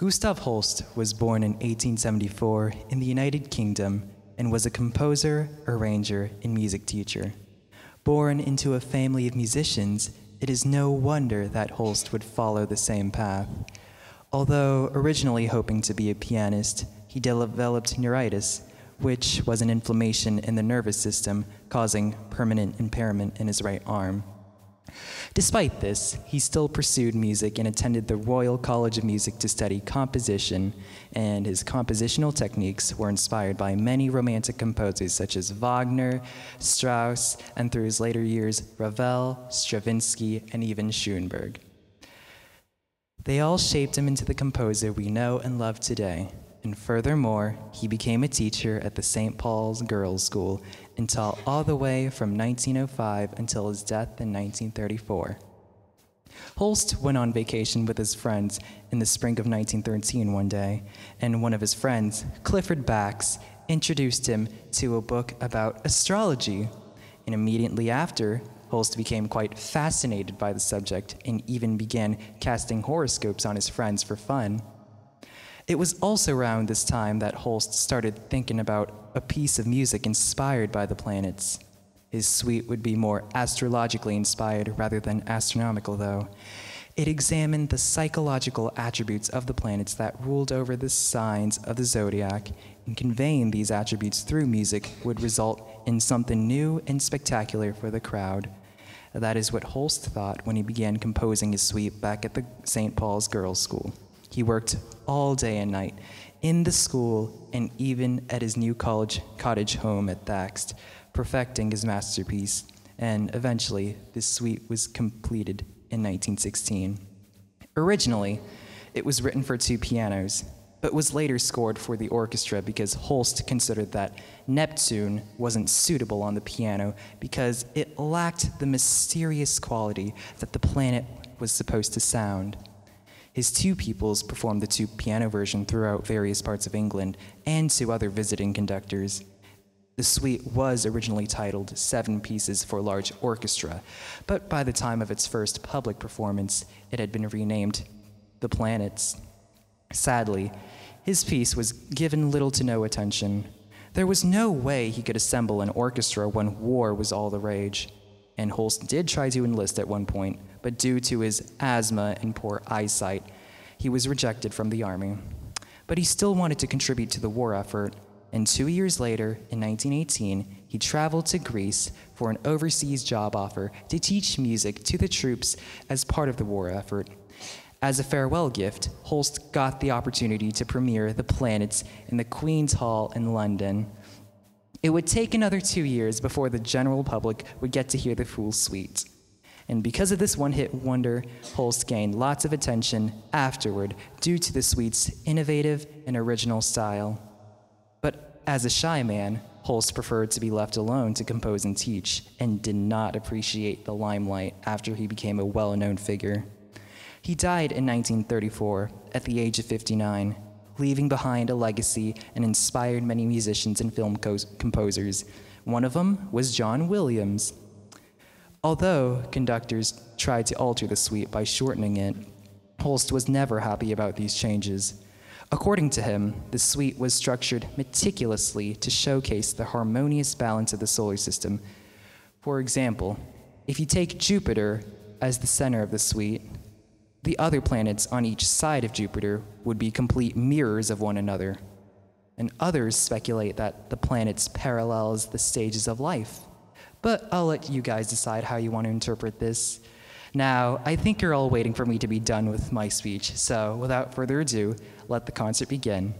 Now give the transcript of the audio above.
Gustav Holst was born in 1874 in the United Kingdom and was a composer, arranger, and music teacher. Born into a family of musicians, it is no wonder that Holst would follow the same path. Although originally hoping to be a pianist, he developed neuritis, which was an inflammation in the nervous system causing permanent impairment in his right arm. Despite this, he still pursued music and attended the Royal College of Music to study composition, and his compositional techniques were inspired by many Romantic composers such as Wagner, Strauss, and through his later years, Ravel, Stravinsky, and even Schoenberg. They all shaped him into the composer we know and love today. And furthermore, he became a teacher at the St. Paul's Girls' School and taught all the way from 1905 until his death in 1934. Holst went on vacation with his friends in the spring of 1913 one day, and one of his friends, Clifford Bax, introduced him to a book about astrology. And immediately after, Holst became quite fascinated by the subject and even began casting horoscopes on his friends for fun. It was also around this time that Holst started thinking about a piece of music inspired by the planets. His suite would be more astrologically inspired rather than astronomical, though. It examined the psychological attributes of the planets that ruled over the signs of the zodiac, and conveying these attributes through music would result in something new and spectacular for the crowd. That is what Holst thought when he began composing his suite back at the St. Paul's Girls' School. He worked all day and night, in the school, and even at his new cottage home at Thaxt, perfecting his masterpiece, and eventually this suite was completed in 1916. Originally, it was written for two pianos, but was later scored for the orchestra because Holst considered that Neptune wasn't suitable on the piano because it lacked the mysterious quality that the planet was supposed to sound. His two pupils performed the two-piano version throughout various parts of England and to other visiting conductors. The suite was originally titled 7 Pieces for Large Orchestra, but by the time of its first public performance, it had been renamed The Planets. Sadly, his piece was given little to no attention. There was no way he could assemble an orchestra when war was all the rage. And Holst did try to enlist at one point, but due to his asthma and poor eyesight, he was rejected from the army. But he still wanted to contribute to the war effort, and 2 years later, in 1918, he traveled to Greece for an overseas job offer to teach music to the troops as part of the war effort. As a farewell gift, Holst got the opportunity to premiere The Planets in the Queen's Hall in London. It would take another 2 years before the general public would get to hear the full suite. And because of this one-hit wonder, Holst gained lots of attention afterward due to the suite's innovative and original style. But as a shy man, Holst preferred to be left alone to compose and teach, and did not appreciate the limelight after he became a well-known figure. He died in 1934 at the age of 59, leaving behind a legacy and inspired many musicians and film composers. One of them was John Williams. Although conductors tried to alter the suite by shortening it, Holst was never happy about these changes. According to him, the suite was structured meticulously to showcase the harmonious balance of the solar system. For example, if you take Jupiter as the center of the suite, the other planets on each side of Jupiter would be complete mirrors of one another. And others speculate that the planets parallels the stages of life. But I'll let you guys decide how you want to interpret this. Now, I think you're all waiting for me to be done with my speech, so without further ado, let the concert begin.